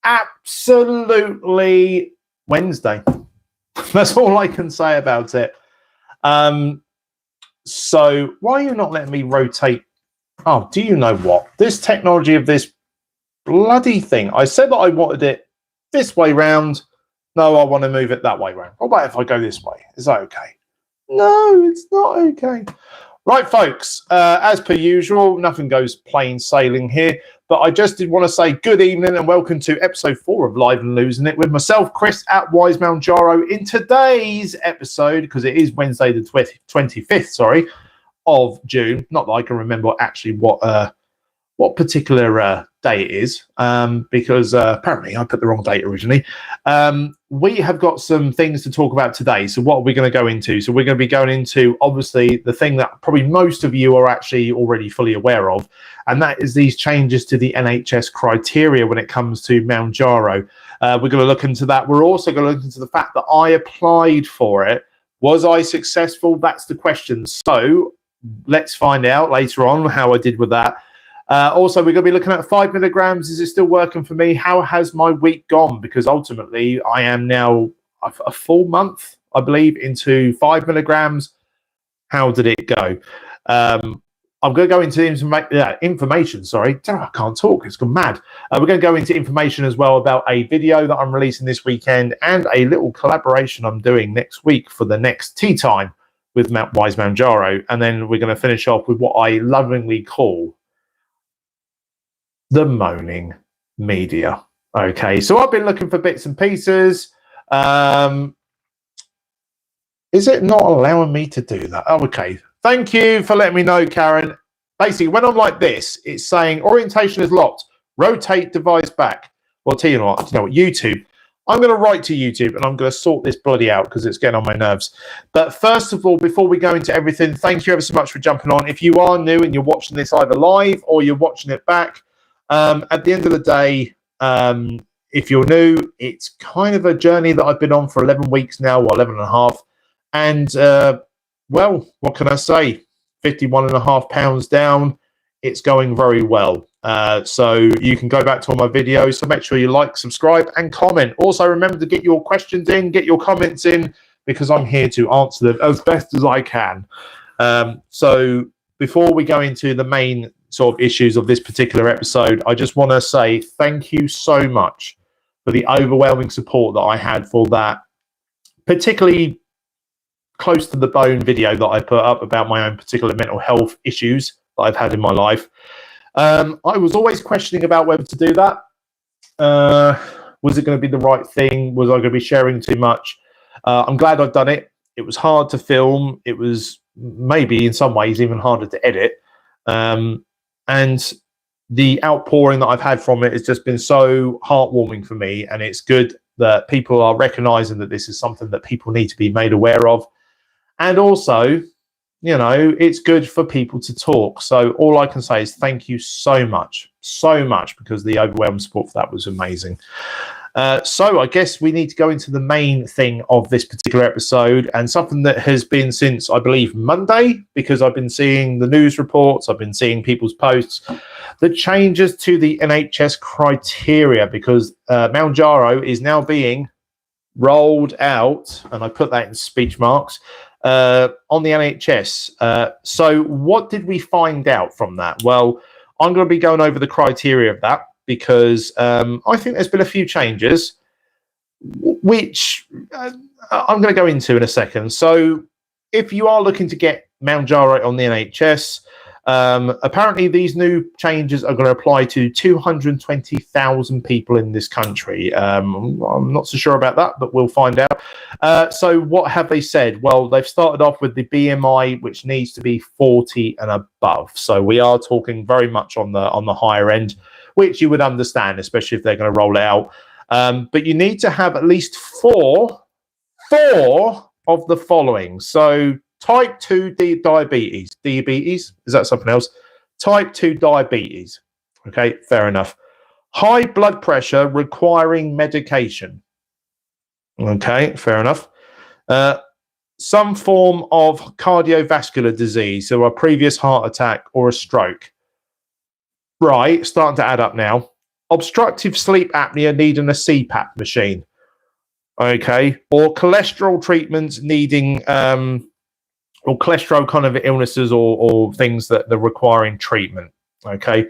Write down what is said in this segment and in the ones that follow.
absolutely Wednesday. That's all I can say about it. So why are you not letting me rotate? Oh, do you know what? This technology of this bloody thing. I said that I wanted it this way round. No, I want to move it that way round. What about if I go this way? Is that okay? No, it's not okay. Right, folks, as per usual, nothing goes plain sailing here, but I just did want to say good evening and welcome to episode 4 of Live and Losing It with myself, Chris, at Wisemounjaro. In today's episode, because it is Wednesday the 25th, of June, not that I can remember actually what particular day it is, because apparently I put the wrong date originally. We have got some things to talk about today. So what are we going to go into? So we're going to be going into, obviously, the thing that probably most of you are actually already fully aware of, and that is these changes to the NHS criteria when it comes to Mounjaro. We're going to look into that. We're also going to look into the fact that I applied for it. Was I successful? That's the question. So let's find out later on how I did with that. Also, we're going to be looking at 5 milligrams. Is it still working for me? How has my week gone? Because ultimately, I am now a full month, I believe, into 5 milligrams. How did it go? I'm going to go into information. Sorry, I can't talk. It's gone mad. We're going to go into information as well about a video that I'm releasing this weekend and a little collaboration I'm doing next week for the next tea time with Wisemounjaro. And then we're going to finish off with what I lovingly call the moaning media. Okay, so I've been looking for bits and pieces. Is it not allowing me to do that? Oh, okay. Thank you for letting me know, Karen. Basically, when I'm like this, it's saying orientation is locked. Rotate device back. Well, tell you what, YouTube. I'm going to write to YouTube and I'm going to sort this bloody out because it's getting on my nerves. But first of all, before we go into everything, thank you ever so much for jumping on. If you are new and you're watching this either live or you're watching it back, at the end of the day, if you're new, it's kind of a journey that I've been on for 11 weeks now, or 11 and a half. And, well, what can I say? 51.5 pounds down. It's going very well. So you can go back to all my videos. So make sure you like, subscribe, and comment. Also, remember to get your questions in, get your comments in, because I'm here to answer them as best as I can. So before we go into the main sort of issues of this particular episode, I just want to say thank you so much for the overwhelming support that I had for that particularly close to the bone video that I put up about my own particular mental health issues that I've had in my life. I was always questioning about whether to do that. Was it going to be the right thing? Was I going to be sharing too much? I'm glad I've done it. It was hard to film. It was maybe in some ways even harder to edit. And the outpouring that I've had from it has just been so heartwarming for me. And it's good that people are recognizing that this is something that people need to be made aware of. And also, it's good for people to talk. So all I can say is thank you so much, because the overwhelming support for that was amazing. So I guess we need to go into the main thing of this particular episode, and something that has been since, I believe, Monday, because I've been seeing the news reports, I've been seeing people's posts, the changes to the NHS criteria, because Mounjaro is now being rolled out, and I put that in speech marks, on the NHS. So what did we find out from that? Well, I'm going to be going over the criteria of that, because I think there's been a few changes, which I'm going to go into in a second. So if you are looking to get Mounjaro on the NHS, apparently these new changes are going to apply to 220,000 people in this country. I'm not so sure about that, but we'll find out. So what have they said? Well, they've started off with the BMI, which needs to be 40 and above. So we are talking very much on the higher end, which you would understand, especially if they're going to roll it out. But you need to have at least four of the following. So type 2 diabetes. Diabetes? Is that something else? Type 2 diabetes. Okay, fair enough. High blood pressure requiring medication. Okay, fair enough. Some form of cardiovascular disease, so a previous heart attack or a stroke. Right, starting to add up now. obstructive sleep apnea needing a CPAP machine. Okay, or cholesterol treatments needing, or cholesterol kind of illnesses or things that are requiring treatment. Okay,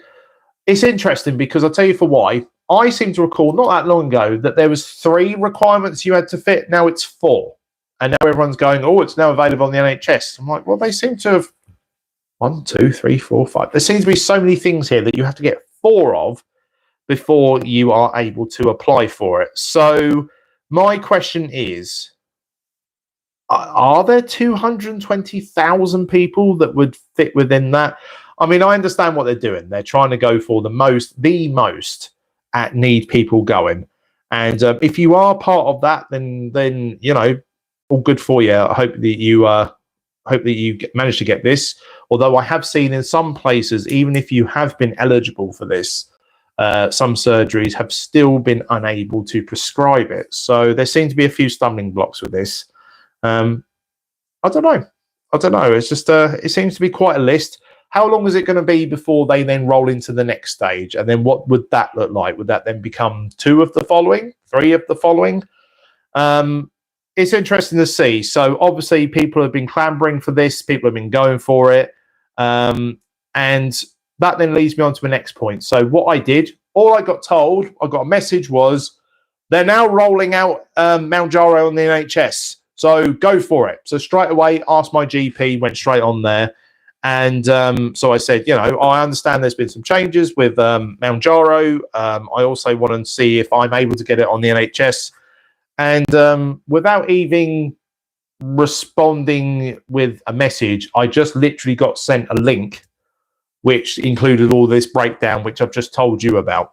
it's interesting because I'll tell you for why. I seem to recall not that long ago that there was 3 requirements you had to fit. Now it's 4, and now everyone's going, oh, it's now available on the NHS. I'm like, well, they seem to have 1, 2, 3, 4, 5. There seems to be so many things here that you have to get 4 of before you are able to apply for it. So my question is, are there 220,000 people that would fit within that? I mean, I understand what they're doing. They're trying to go for the most at need people going. And if you are part of that, then you know, all good for you. I hope that you manage to get this. Although I have seen in some places, even if you have been eligible for this, some surgeries have still been unable to prescribe it. So there seem to be a few stumbling blocks with this. I don't know. It's just it seems to be quite a list. How long is it going to be before they then roll into the next stage? And then what would that look like? Would that then become 2 of the following, 3 of the following? It's interesting to see. So obviously people have been clamoring for this. People have been going for it. And that then leads me on to the next point. So what I did, all I got told, I got a message was, they're now rolling out Mounjaro on the NHS. So go for it. So straight away, asked my GP, went straight on there. And so I said, you know, I understand there's been some changes with Mounjaro. I also want to see if I'm able to get it on the NHS. And without even responding with a message, I just literally got sent a link, which included all this breakdown, which I've just told you about.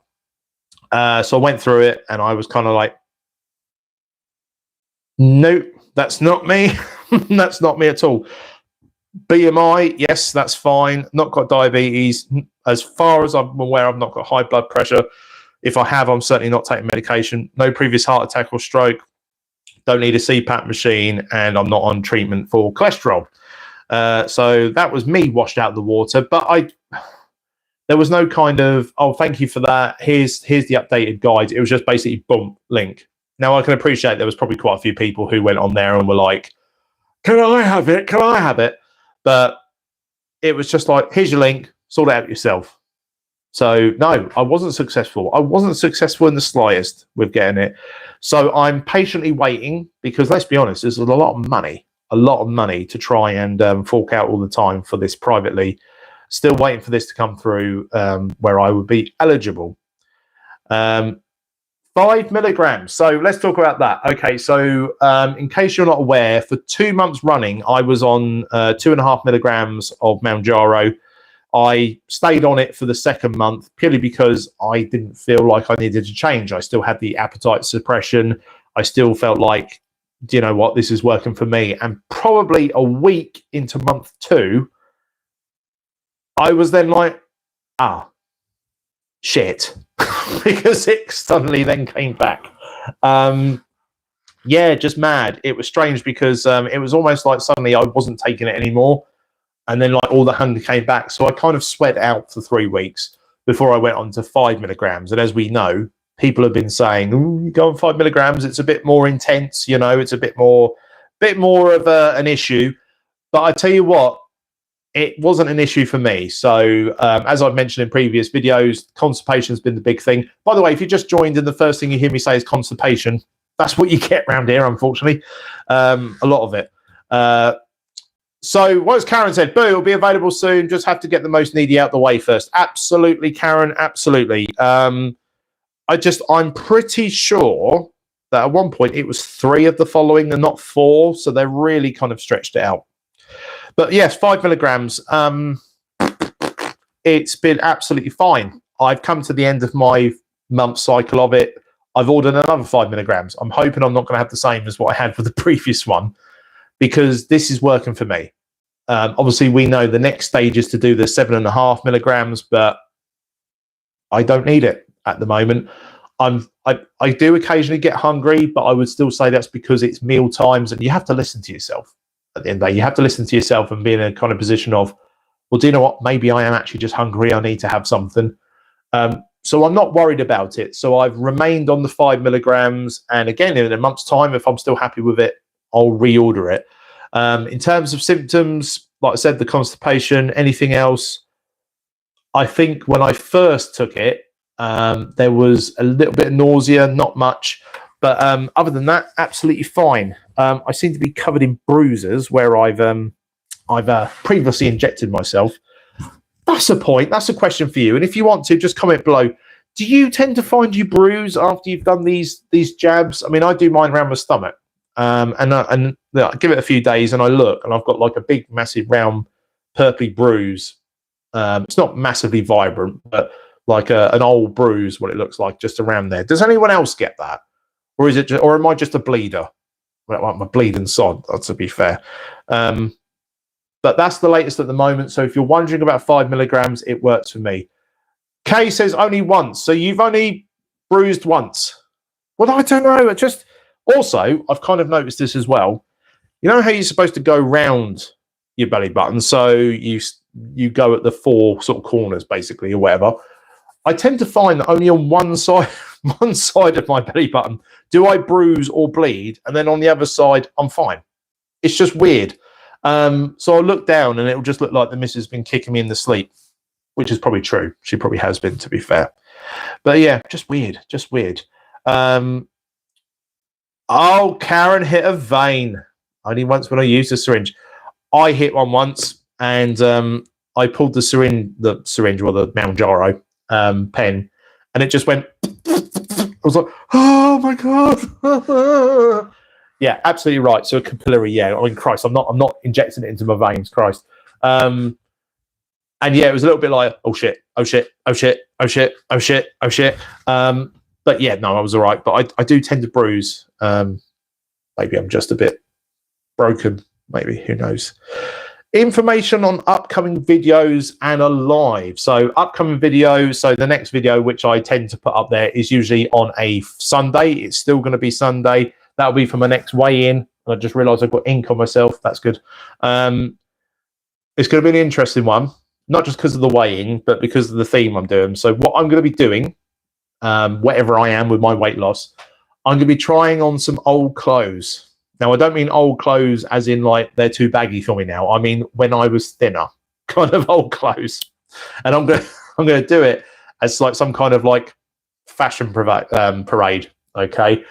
So I went through it and I was kind of like, nope, that's not me. That's not me at all. BMI, yes, that's fine. Not got diabetes. As far as I'm aware, I've not got high blood pressure. If I have, I'm certainly not taking medication. No previous heart attack or stroke. Don't need a CPAP machine, and I'm not on treatment for cholesterol. So that was me washed out of the water. But there was no kind of, oh, thank you for that. Here's the updated guide. It was just basically boom, link. Now I can appreciate there was probably quite a few people who went on there and were like, can I have it? Can I have it? But it was just like, here's your link, sort it out yourself. So no, I wasn't successful. I wasn't successful in the slightest with getting it. So I'm patiently waiting because, let's be honest, there's a lot of money to try and fork out all the time for this privately. Still waiting for this to come through where I would be eligible. 5 milligrams. So let's talk about that. Okay, so in case you're not aware, for 2 months running, I was on 2.5 milligrams of Mounjaro. I stayed on it for the 2nd month purely because I didn't feel like I needed to change. I still had the appetite suppression. I still felt like, do you know what, this is working for me. And probably a week into month 2, I was then like, shit. Because it suddenly then came back. Yeah, just mad. It was strange because it was almost like suddenly I wasn't taking it anymore. And then like all the hunger came back. So I kind of sweat out for 3 weeks before I went on to 5 milligrams. And as we know, people have been saying, "Ooh, you go on 5 milligrams, it's a bit more intense, you know, it's a bit more of an issue." But I tell you what, it wasn't an issue for me. So as I've mentioned in previous videos, constipation has been the big thing. By the way, if you just joined and the first thing you hear me say is constipation, that's what you get around here, unfortunately. A lot of it. So what has Karen said? Boo, it'll be available soon. Just have to get the most needy out the way first. Absolutely, Karen. Absolutely. I'm pretty sure that at one point it was 3 of the following and not 4. So they're really kind of stretched it out. But yes, 5 milligrams. It's been absolutely fine. I've come to the end of my month cycle of it. I've ordered another 5 milligrams. I'm hoping I'm not going to have the same as what I had for the previous one, because this is working for me. Obviously, we know the next stage is to do the 7.5 milligrams, but I don't need it at the moment. I do occasionally get hungry, but I would still say that's because it's meal times, and you have to listen to yourself. At the end of the day, you have to listen to yourself and be in a kind of position of, well, do you know what? Maybe I am actually just hungry. I need to have something. So I'm not worried about it. So I've remained on the 5 milligrams. And again, in a month's time, if I'm still happy with it, I'll reorder it. In terms of symptoms, like I said, the constipation, anything else, I think when I first took it, there was a little bit of nausea, not much. But other than that, absolutely fine. I seem to be covered in bruises where I've previously injected myself. That's a point. That's a question for you. And if you want to, just comment below. Do you tend to find you bruise after you've done these jabs? I mean, I do mine around my stomach. And I give it a few days and I look and I've got like a big, massive, round, purpley bruise. It's not massively vibrant, but like an old bruise, what it looks like just around there. Does anyone else get that? Or is it just, or am I just a bleeder? Well, I'm a bleeding sod, to be fair. But that's the latest at the moment. So if you're wondering about 5 milligrams, it works for me. Kay says only once. So you've only bruised once. Well, I don't know. Also, I've kind of noticed this as well. You know how you're supposed to go round your belly button? So you go at the 4 sort of corners, basically, or whatever. I tend to find that only on one side of my belly button do I bruise or bleed, and then on the other side, I'm fine. It's just weird. So I'll look down and it'll just look like the missus has been kicking me in the sleep, which is probably true. She probably has been, to be fair. But yeah, just weird. Oh, Karen hit a vein. Only once when I used a syringe. I hit one once and I pulled the syringe or the Mounjaro pen, and it just went. I was like, oh my God. Yeah, absolutely right. So a capillary, yeah. I mean, Christ, I'm not injecting it into my veins, Christ. And yeah, it was a little bit like, oh shit. But yeah, no, I was all right. But I do tend to bruise. Maybe I'm just a bit broken. Maybe, who knows? Information on upcoming videos and a live. So upcoming videos. So the next video, which I tend to put up there, is usually on a Sunday. It's still going to be Sunday. That'll be for my next weigh-in. I just realised I've got ink on myself. That's good. It's going to be an interesting one, not just because of the weigh-in, but because of the theme I'm doing. So what I'm going to be doing, whatever I am with my weight loss, I'm going to be trying on some old clothes. Now, I don't mean old clothes as in like they're too baggy for me now. I mean when I was thinner, kind of old clothes. And I'm going to do it as like some kind of like fashion parade. Okay.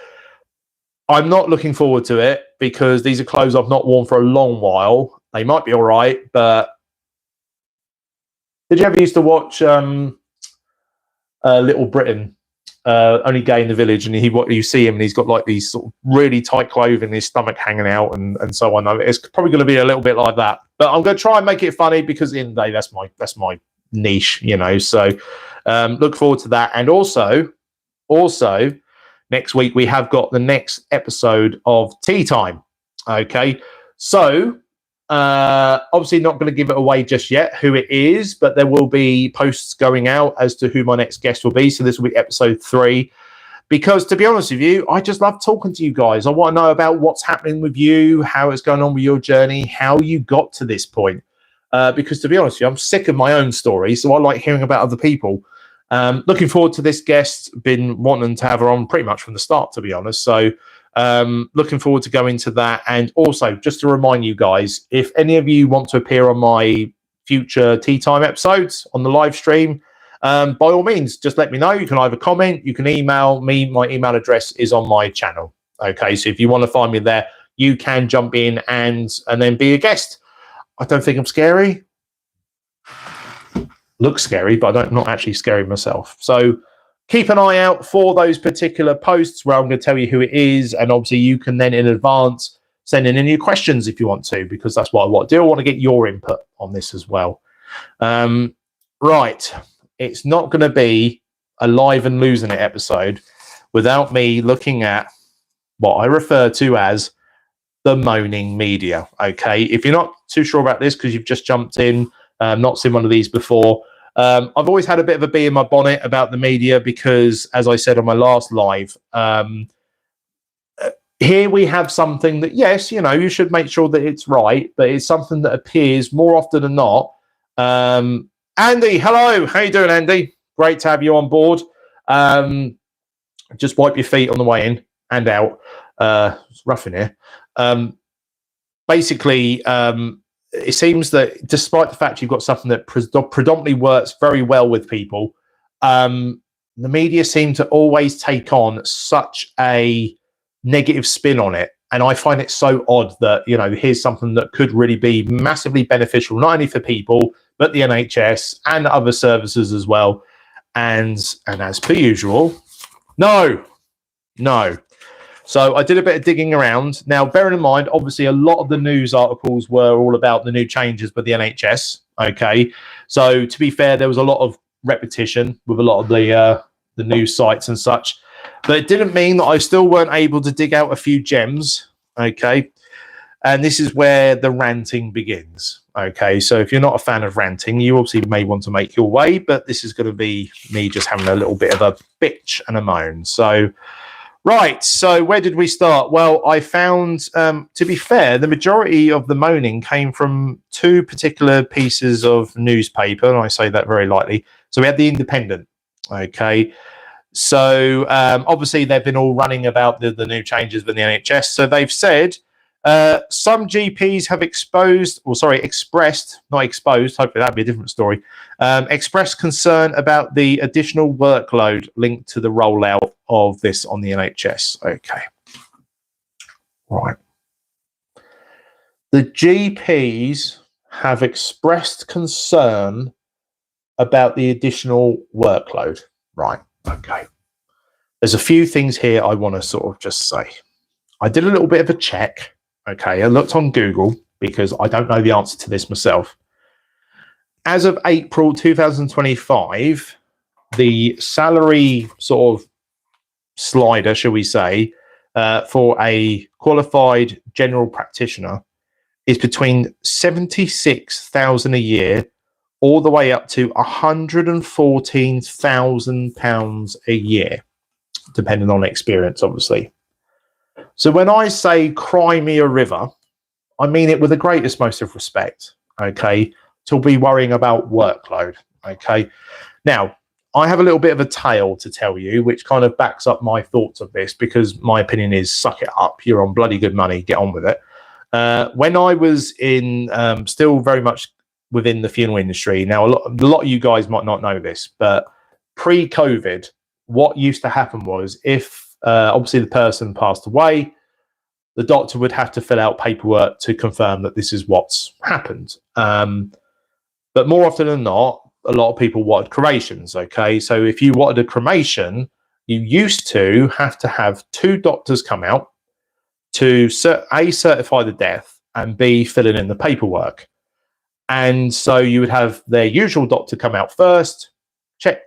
I'm not looking forward to it because these are clothes I've not worn for a long while. They might be all right, but did you ever used to watch Little Britain? Only Gay in the Village, and you see him and he's got like these sort of really tight clothing, his stomach hanging out and so on. It's probably going to be a little bit like that, but I'm going to try and make it funny because in the day that's my niche, you know. So look forward to that. And also next week we have got the next episode of Tea Time. Okay, so obviously not going to give it away just yet who it is, but there will be posts going out as to who my next guest will be. So this will be episode 3, because to be honest with you, I just love talking to you guys. I want to know about what's happening with you, how it's going on with your journey, how you got to this point. Because to be honest with you, I'm sick of my own story, so I like hearing about other people. Looking forward to this guest. Been wanting to have her on pretty much from the start, to be honest. So looking forward to going to that. And also, just to remind you guys, if any of you want to appear on my future Tea Time episodes on the live stream, by all means, just let me know. You can either comment, you can email me. My email address is on my channel. Okay, so if you want to find me there, you can jump in and then be a guest. I don't think I'm scary. Look scary, but I'm not actually scary myself. So keep an eye out for those particular posts where I'm going to tell you who it is. And obviously you can then in advance send in your questions if you want to, because that's what I want to do. I want to get your input on this as well. Right. It's not going to be a live and losing it episode without me looking at what I refer to as the moaning media. Okay. If you're not too sure about this because you've just jumped in, not seen one of these before, I've always had a bit of a bee in my bonnet about the media because, as I said on my last live, here we have something that, yes, you know, you should make sure that it's right, but it's something that appears more often than not. Andy, hello. How you doing, Andy? great to have you on board. Just wipe your feet on the way in and out. It's rough in here. Basically, it seems that despite the fact you've got something that predominantly works very well with people, the media seem to always take on such a negative spin on it. And I find it so odd that, you know, here's something that could really be massively beneficial, not only for people, but the NHS and other services as well. And as per usual, no. So I did a bit of digging around. Now, bearing in mind, obviously, a lot of the news articles were all about the new changes with the NHS. Okay. So to be fair, there was a lot of repetition with a lot of the news sites and such. But it didn't mean that I still weren't able to dig out a few gems, okay? And this is where the ranting begins, okay? So if you're not a fan of ranting, you obviously may want to make your way, but this is going to be me just having a little bit of a bitch and a moan. So, right, so where did we start? Well, I found, to be fair, the majority of the moaning came from two particular pieces of newspaper, and I say that very lightly. So we had the Independent, okay? So obviously they've been all running about the new changes with the NHS. So they've said some GPs have expressed, not exposed, hopefully that'd be a different story, expressed concern about the additional workload linked to the rollout of this on the NHS. Okay. Right. The GPs have expressed concern about the additional workload. Right. Okay. There's a few things here I want to sort of just say. I did a little bit of a check. Okay. I looked on Google because I don't know the answer to this myself. As of April 2025, the salary sort of slider, shall we say, for a qualified general practitioner is between £76,000 a year all the way up to £114,000 a year, depending on experience, obviously. So when I say cry me a river, I mean it with the greatest most of respect, okay, to be worrying about workload, okay? Now, I have a little bit of a tale to tell you, which kind of backs up my thoughts of this, because my opinion is suck it up. You're on bloody good money. Get on with it. When I was in still very much within the funeral industry. Now, a lot of you guys might not know this, but pre-COVID, what used to happen was if obviously the person passed away, the doctor would have to fill out paperwork to confirm that this is what's happened. But more often than not, a lot of people wanted cremations, okay? So if you wanted a cremation, you used to have two doctors come out to A, certify the death, and B, fill in the paperwork. And so you would have their usual doctor come out first, check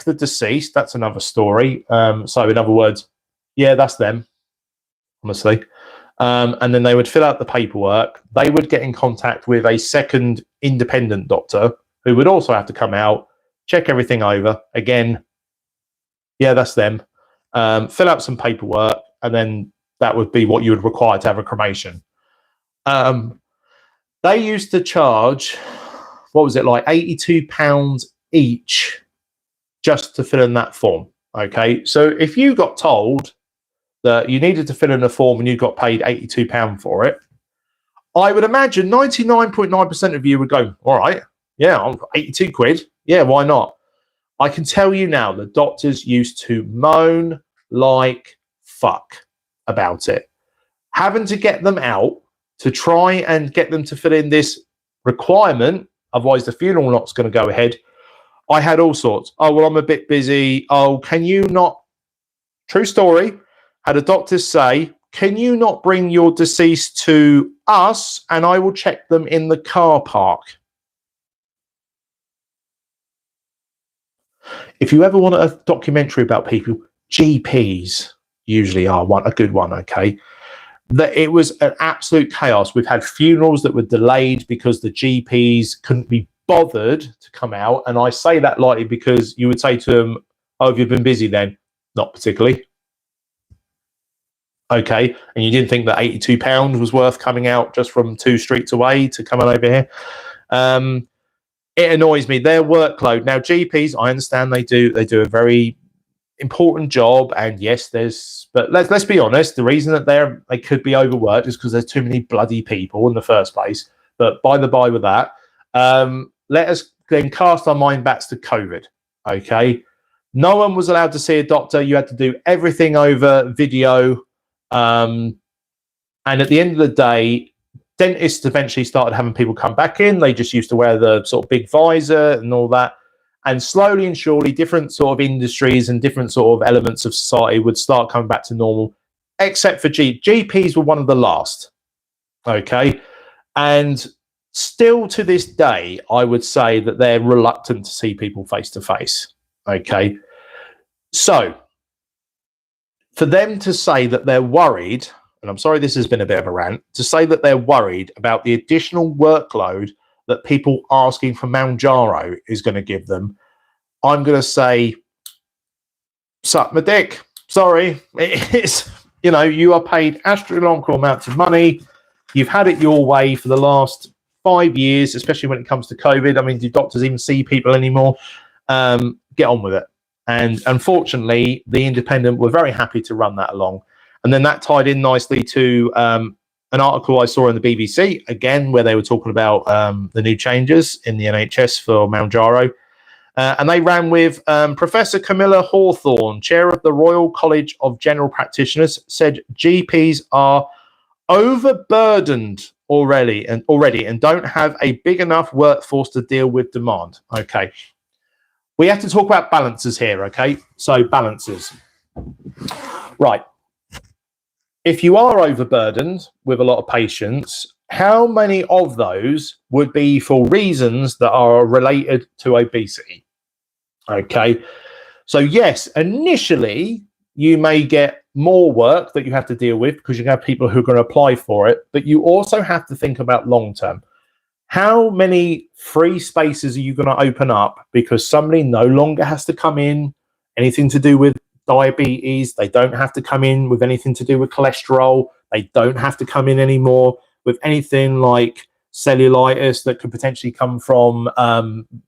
the deceased. That's another story. So in other words, yeah, that's them, honestly. And then they would fill out the paperwork. They would get in contact with a second independent doctor who would also have to come out, check everything over. Again, yeah, that's them. Fill out some paperwork, and then that would be what you would require to have a cremation. They used to charge, what was it, like £82 each just to fill in that form, okay? So if you got told that you needed to fill in a form and you got paid £82 for it, I would imagine 99.9% of you would go, all right, yeah, 82 quid. Yeah, why not? I can tell you now, the doctors used to moan like fuck about it. Having to get them out to try and get them to fill in this requirement, otherwise the funeral not's going to go ahead. I had all sorts. Oh, well, I'm a bit busy. Oh, can you not? True story. Had a doctor say, can you not bring your deceased to us and I will check them in the car park? If you ever want a documentary about people, GPs usually are a good one, okay? That it was an absolute chaos. We've had funerals that were delayed because the GPs couldn't be bothered to come out. And I say that lightly because you would say to them, oh, have you been busy then? Not particularly. Okay. And you didn't think that £82 was worth coming out just from 2 streets away to come on over here. it annoys me. Their workload. Now, GPs, I understand they do a very important job, and yes, but let's be honest, the reason that they could be overworked is because there's too many bloody people in the first place. But by the by with that, let us then cast our mind back to COVID. Okay, no one was allowed to see a doctor. You had to do everything over video, and at the end of the day, dentists eventually started having people come back in. They just used to wear the sort of big visor and all that. And slowly and surely, different sort of industries and different sort of elements of society would start coming back to normal, except for GPs were one of the last. Okay. And still to this day, I would say that they're reluctant to see people face to face. Okay. So for them to say that they're worried, and I'm sorry this has been a bit of a rant, to say that they're worried about the additional workload that people asking for Mounjaro is going to give them, I'm going to say, suck my dick. Sorry. It's, you are paid astronomical amounts of money. You've had it your way for the last 5 years, especially when it comes to COVID. I mean, do doctors even see people anymore? Get on with it. And unfortunately, the Independent were very happy to run that along. And then that tied in nicely to an article I saw in the BBC, again, where they were talking about the new changes in the NHS for Mounjaro. And they ran with Professor Camilla Hawthorne, chair of the Royal College of General Practitioners, said GPs are overburdened already and don't have a big enough workforce to deal with demand. Okay. We have to talk about balances here, okay? So balances. Right. If you are overburdened with a lot of patients, how many of those would be for reasons that are related to obesity? Okay. So yes, initially you may get more work that you have to deal with because you have people who are going to apply for it, but you also have to think about long term. How many free spaces are you going to open up because somebody no longer has to come in, anything to do with diabetes, they don't have to come in with anything to do with cholesterol, they don't have to come in anymore with anything like cellulitis that could potentially come from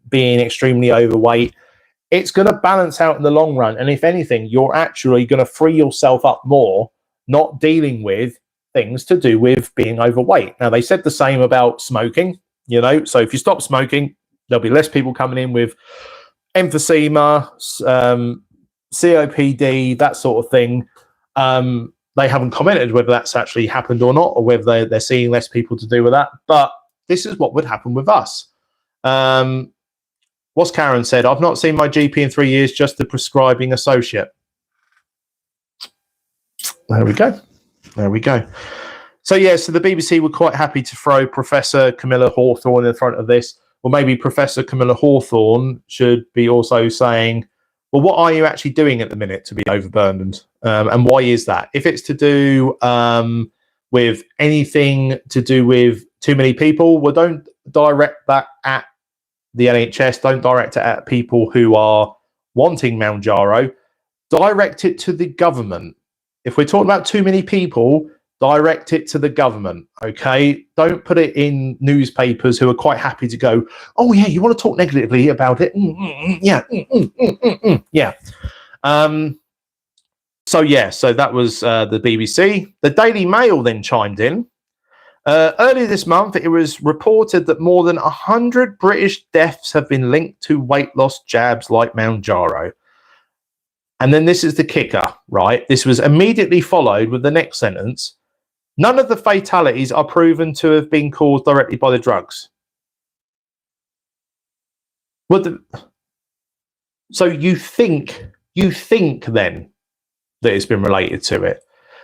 being extremely overweight. It's going to balance out in the long run. And if anything, you're actually going to free yourself up more, not dealing with things to do with being overweight. Now, they said the same about smoking, so if you stop smoking, there'll be less people coming in with emphysema, COPD, that sort of thing. They haven't commented whether that's actually happened or not, or whether they're seeing less people to do with that. But this is what would happen with us. What's Karen said? I've not seen my GP in 3 years, just the prescribing associate. There we go. There we go. So, yeah, so the BBC were quite happy to throw Professor Camilla Hawthorne in front of this. Or maybe Professor Camilla Hawthorne should be also saying, well, what are you actually doing at the minute to be overburdened? And why is that? If it's to do with anything to do with too many people, well, don't direct that at the NHS. Don't direct it at people who are wanting Mounjaro. Direct it to the government. If we're talking about too many people, direct it to the government, okay? Don't put it in newspapers who are quite happy to go, oh, yeah, you want to talk negatively about it? Yeah. Yeah. So that was the BBC. The Daily Mail then chimed in. Earlier this month, it was reported that more than 100 British deaths have been linked to weight loss jabs like Mounjaro. And then this is the kicker, right? This was immediately followed with the next sentence. None of the fatalities are proven to have been caused directly by the drugs. So you think then that it's been related to it.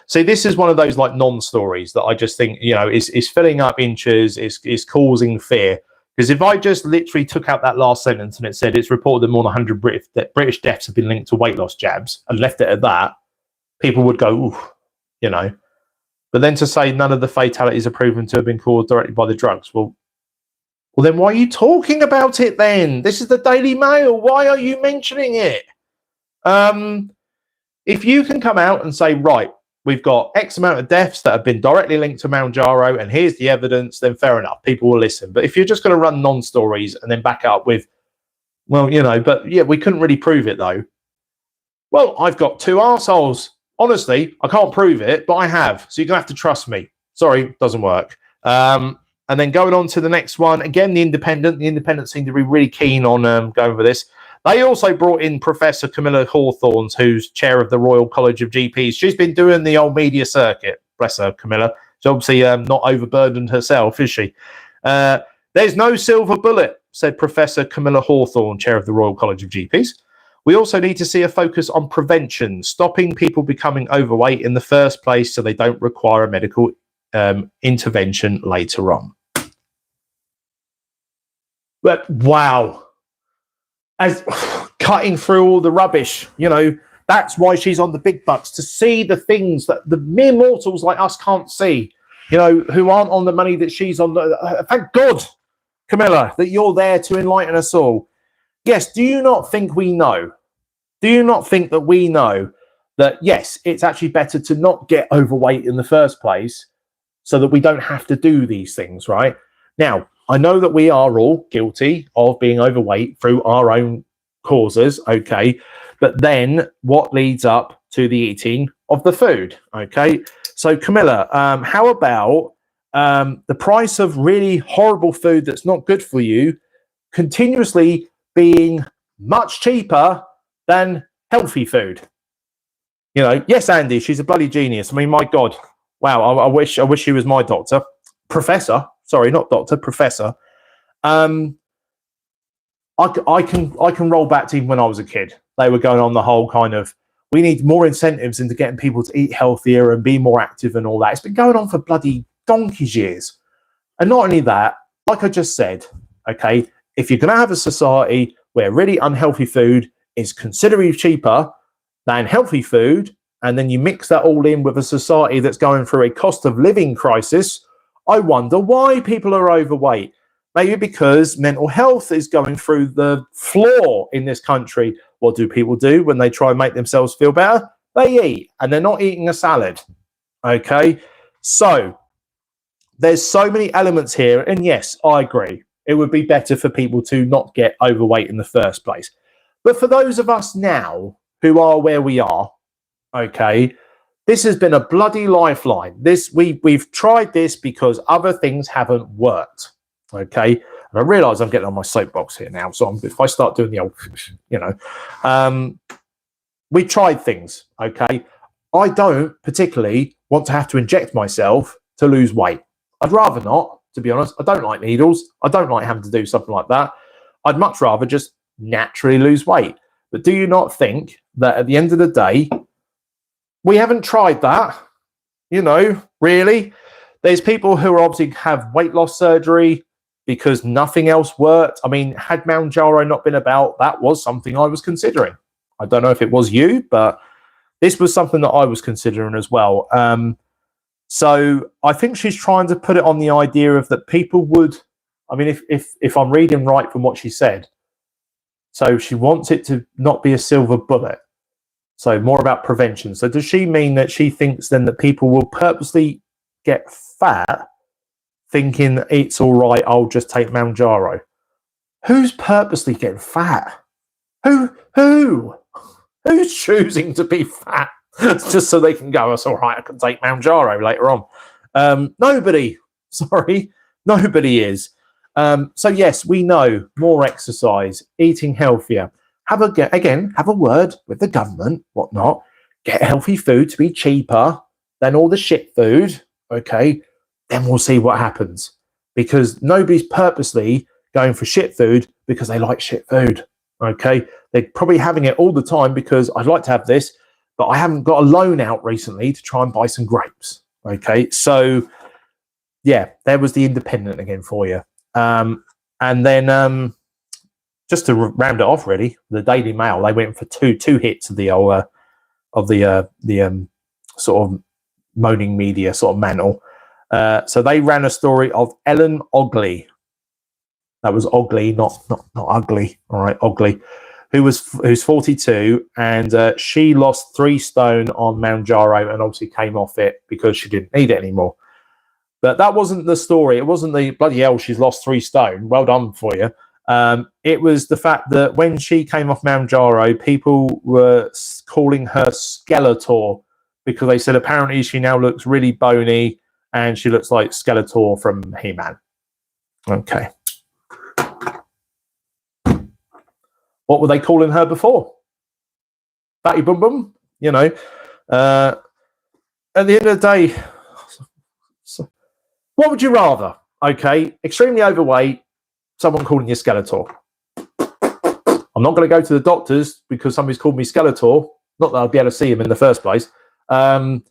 See, this is one of those like non-stories that I just think, is filling up inches, is causing fear. Because if I just literally took out that last sentence and it said it's reported that more than 100 British deaths have been linked to weight loss jabs and left it at that, people would go, oof, But then to say none of the fatalities are proven to have been caused directly by the drugs, well, then why are you talking about it then? This is the Daily Mail. Why are you mentioning it? If you can come out and say, right, we've got X amount of deaths that have been directly linked to Mounjaro, and here's the evidence, then fair enough, people will listen. But if you're just going to run non-stories and then back up with, well, you know, but yeah, we couldn't really prove it though. Well, I've got two arseholes. Honestly, I can't prove it, but I have. So you're going to have to trust me. Sorry, doesn't work. And then going on to the next one, again, The Independent. The Independent seem to be really keen on going over this. They also brought in Professor Camilla Hawthorne, who's chair of the Royal College of GPs. She's been doing the old media circuit. Bless her, Camilla. She's obviously not overburdened herself, is she? There's no silver bullet, said Professor Camilla Hawthorne, chair of the Royal College of GPs. We also need to see a focus on prevention, stopping people becoming overweight in the first place so they don't require a medical intervention later on. But wow, as cutting through all the rubbish, you know, that's why she's on the big bucks, to see the things that the mere mortals like us can't see, you know, who aren't on the money that she's on. Thank God, Camilla, that you're there to enlighten us all. Yes, do you not think we know? Do you not think that we know that, yes, it's actually better to not get overweight in the first place so that we don't have to do these things, right? Now, I know that we are all guilty of being overweight through our own causes, okay? But then what leads up to the eating of the food, okay? So, Camilla, how about the price of really horrible food that's not good for you continuously being much cheaper than healthy food? You know, yes, Andy, she's a bloody genius. I mean, my God, wow, I wish she was my doctor. Professor, sorry, not doctor, professor. I can roll back to even when I was a kid. They were going on the whole kind of, we need more incentives into getting people to eat healthier and be more active and all that. It's been going on for bloody donkey's years. And not only that, like I just said, okay, if you're going to have a society where really unhealthy food is considerably cheaper than healthy food, and then you mix that all in with a society that's going through a cost of living crisis, I wonder why people are overweight. Maybe because mental health is going through the floor in this country. What do people do when they try and make themselves feel better? They eat, and they're not eating a salad. Okay, so there's so many elements here, and yes, I agree. It would be better for people to not get overweight in the first place. But for those of us now who are where we are, okay, this has been a bloody lifeline. We've tried this because other things haven't worked, okay? And I realise I'm getting on my soapbox here now, so if I start doing the old, you know, we tried things, okay? I don't particularly want to have to inject myself to lose weight. I'd rather not, to be honest. I don't like needles. I don't like having to do something like that. I'd much rather just naturally lose weight. But do you not think that at the end of the day, we haven't tried that? You know, really? There's people who obviously have weight loss surgery because nothing else worked. I mean, had Mounjaro not been about, that was something I was considering. I don't know if it was you, but this was something that I was considering as well. So I think she's trying to put it on the idea of that people would, I mean, if I'm reading right from what she said, so she wants it to not be a silver bullet. So more about prevention. So does she mean that she thinks then that people will purposely get fat thinking it's all right, I'll just take Mounjaro? Who's purposely getting fat? Who's choosing to be fat just so they can go, it's all right, I can take Mounjaro later on? Nobody. Sorry, nobody is. So yes, we know more exercise, eating healthier. Have a word with the government, whatnot. Get healthy food to be cheaper than all the shit food. Okay, then we'll see what happens. Because nobody's purposely going for shit food because they like shit food. Okay, they're probably having it all the time because I'd like to have this, but I haven't got a loan out recently to try and buy some grapes. Okay, so yeah, there was The Independent again for you. And then just to round it off, really, the Daily Mail, they went for two hits of the old sort of moaning media sort of mantle. So they ran a story of Ellen Ogley. That was Ogley, not ugly. All right, Ogley. who's 42, and she lost 3 stone on Mounjaro and obviously came off it because she didn't need it anymore. But that wasn't the story. It wasn't the bloody hell she's lost 3 stone. Well done for you. It was the fact that when she came off Mounjaro, people were calling her Skeletor because they said apparently she now looks really bony and she looks like Skeletor from He-Man. Okay. What were they calling her before? Fatty Bum Bum? You know. At the end of the day, what would you rather? Okay, extremely overweight, someone calling you Skeletor. I'm not going to go to the doctors because somebody's called me Skeletor. Not that I'd be able to see him in the first place. That's,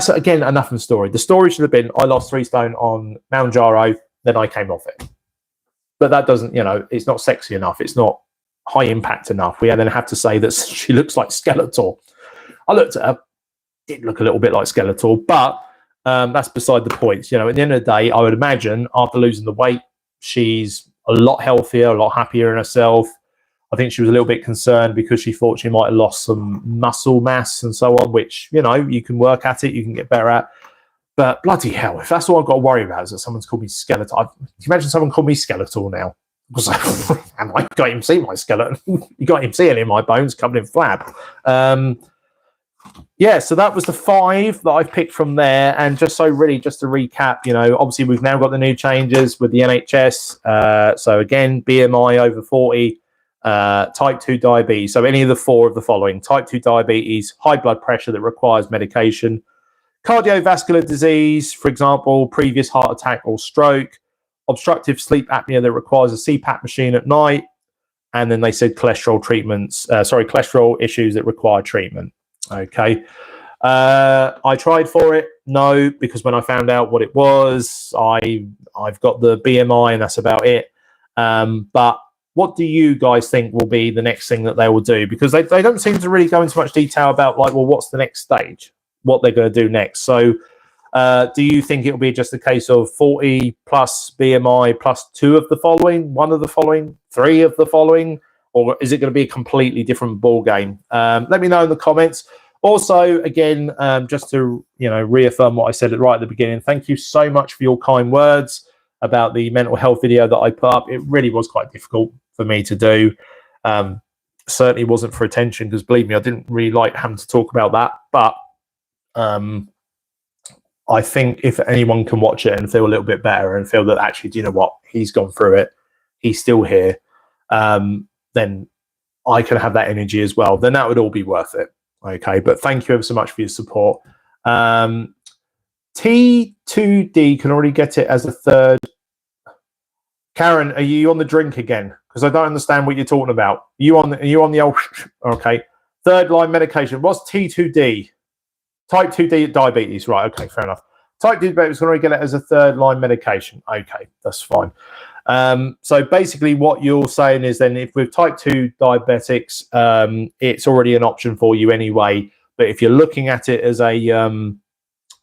again, a nothing story. The story should have been I lost 3 stone on Mounjaro, then I came off it. But that doesn't, you know, it's not sexy enough. It's not high impact enough. We then have to say that she looks like Skeletor. I looked at her, did look a little bit like Skeletor, but that's beside the point. You know, at the end of the day, I would imagine after losing the weight, she's a lot healthier, a lot happier in herself. I think she was a little bit concerned because she thought she might have lost some muscle mass and so on, which, you know, you can work at it, you can get better at. But bloody hell, if that's all I've got to worry about is that someone's called me Skeletor. Can you imagine someone called me Skeletor now? Because I can't even see my skeleton. You can't even see any of my bones covered in flab. Yeah, so that was the 5 that I've picked from there. And just to recap, you know, obviously we've now got the new changes with the NHS. So again, BMI over 40, type 2 diabetes. So any of the 4 of the following: type 2 diabetes, high blood pressure that requires medication, cardiovascular disease, for example, previous heart attack or stroke, obstructive sleep apnea that requires a CPAP machine at night, and then they said cholesterol issues that require treatment. Okay. I tried for it. No, because when I found out what it was, I've got the BMI and that's about it. But what do you guys think will be the next thing that they will do? Because they don't seem to really go into much detail about, like, well, what's the next stage? What they're going to do next. So do you think it'll be just a case of 40 plus BMI plus 2 of the following, 1 of the following, 3 of the following, or is it going to be a completely different ball game? Let me know in the comments. Also, again, just to, you know, reaffirm what I said right at the beginning, thank you so much for your kind words about the mental health video that I put up. It really was quite difficult for me to do. Certainly wasn't for attention because, believe me, I didn't really like having to talk about that. But I think if anyone can watch it and feel a little bit better and feel that actually, do you know what, he's gone through it, he's still here, then I can have that energy as well. Then that would all be worth it. Okay, but thank you ever so much for your support. T2D can already get it as a 3rd. Karen, are you on the drink again? Because I don't understand what you're talking about. Are you on the old? Okay, 3rd line medication. What's T2D? Type 2 diabetes, right? Okay, fair enough. Type 2 diabetes can already get it as a 3rd line medication. Okay, that's fine. So basically what you're saying is then if with type 2 diabetics, it's already an option for you anyway. But if you're looking at it as a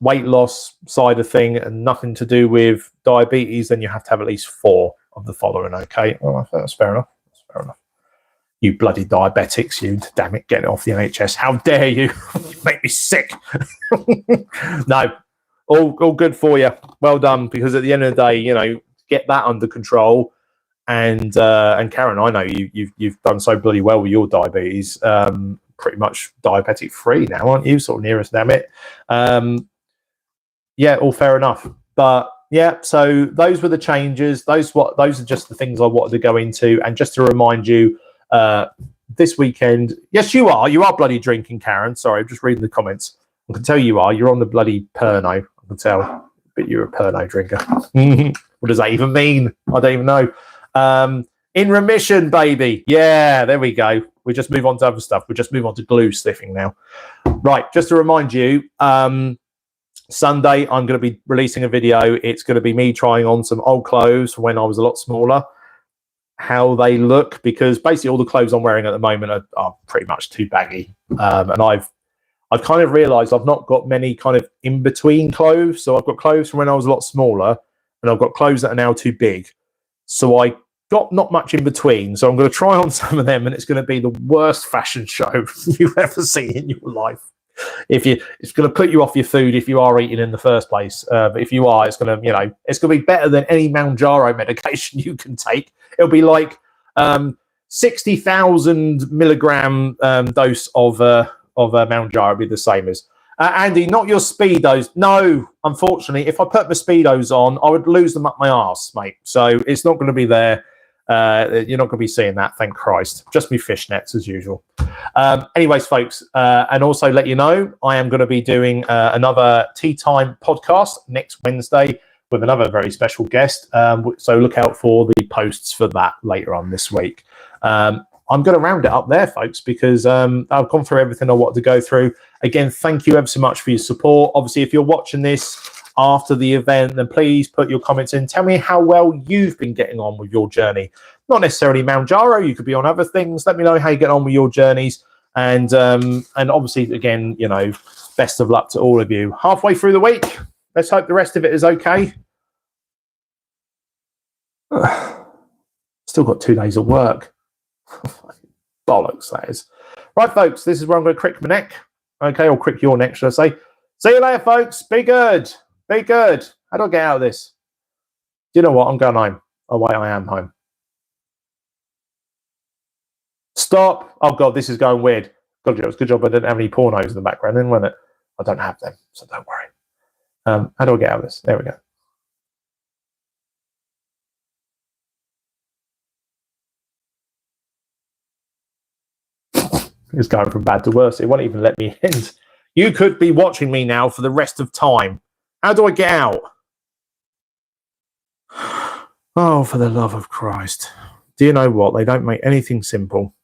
weight loss side of thing and nothing to do with diabetes, then you have to have at least 4 of the following. Okay, well, that's fair enough. That's fair enough. You bloody diabetics, you, damn it, get it off the NHS. How dare you? You make me sick. No, all good for you. Well done, because at the end of the day, you know, get that under control. And Karen, I know you've done so bloody well with your diabetes. Pretty much diabetic free now, aren't you? Sort of nearest, damn it. Yeah, all fair enough. But yeah, so those were the changes. Those are just the things I wanted to go into. And just to remind you, this weekend, yes, you are bloody drinking, Karen. Sorry, I'm just reading the comments. I can tell you are. You're on the bloody Pernod. I can tell, but you're a Pernod drinker. What does that even mean? I don't even know. In remission, baby. Yeah, there we go. We just move on to other stuff. We just move on to glue sniffing now. Right, just to remind you, Sunday, I'm going to be releasing a video. It's going to be me trying on some old clothes from when I was a lot smaller, how they look, because basically all the clothes I'm wearing at the moment are pretty much too baggy. And I've kind of realized I've not got many kind of in-between clothes. So I've got clothes from when I was a lot smaller, and I've got clothes that are now too big. So I got not much in between, so I'm going to try on some of them, and it's going to be the worst fashion show you've ever seen in your life. It's going to put you off your food if you are eating in the first place. But if you are, it's going to, it's going to be better than any Mounjaro medication you can take. It'll be like 60,000 milligram dose of Mounjaro. It'll be the same as Andy. Not your speedos. No, unfortunately, if I put my speedos on, I would lose them up my arse, mate. So it's not going to be there. You're not going to be seeing that, thank Christ. Just me fishnets as usual. Anyways, folks, and also let you know, I am going to be doing another Tea Time podcast next Wednesday with another very special guest. So look out for the posts for that later on this week. I'm going to round it up there, folks, because I've gone through everything I wanted to go through. Again, thank you ever so much for your support. Obviously, if you're watching this after the event, then please put your comments in. Tell me how well you've been getting on with your journey. Not necessarily Mounjaro. You could be on other things. Let me know how you get on with your journeys. And obviously, again, best of luck to all of you. Halfway through the week. Let's hope the rest of it is okay. Still got 2 days of work. Bollocks, that is. Right, folks, this is where I'm going to crick my neck. Okay, or crick your neck, should I say. See you later, folks. Be good. Be good. How do I get out of this? Do you know what? I'm going home. Oh, wait, I am home. Stop. Oh, God, this is going weird. God, it was a good job I didn't have any pornos in the background, then, wasn't it? I don't have them, so don't worry. How do I get out of this? There we go. It's going from bad to worse. It won't even let me end. You could be watching me now for the rest of time. How do I get out? Oh, for the love of Christ. Do you know what? They don't make anything simple.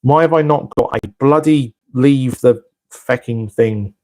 Why have I not got a bloody leave the fecking thing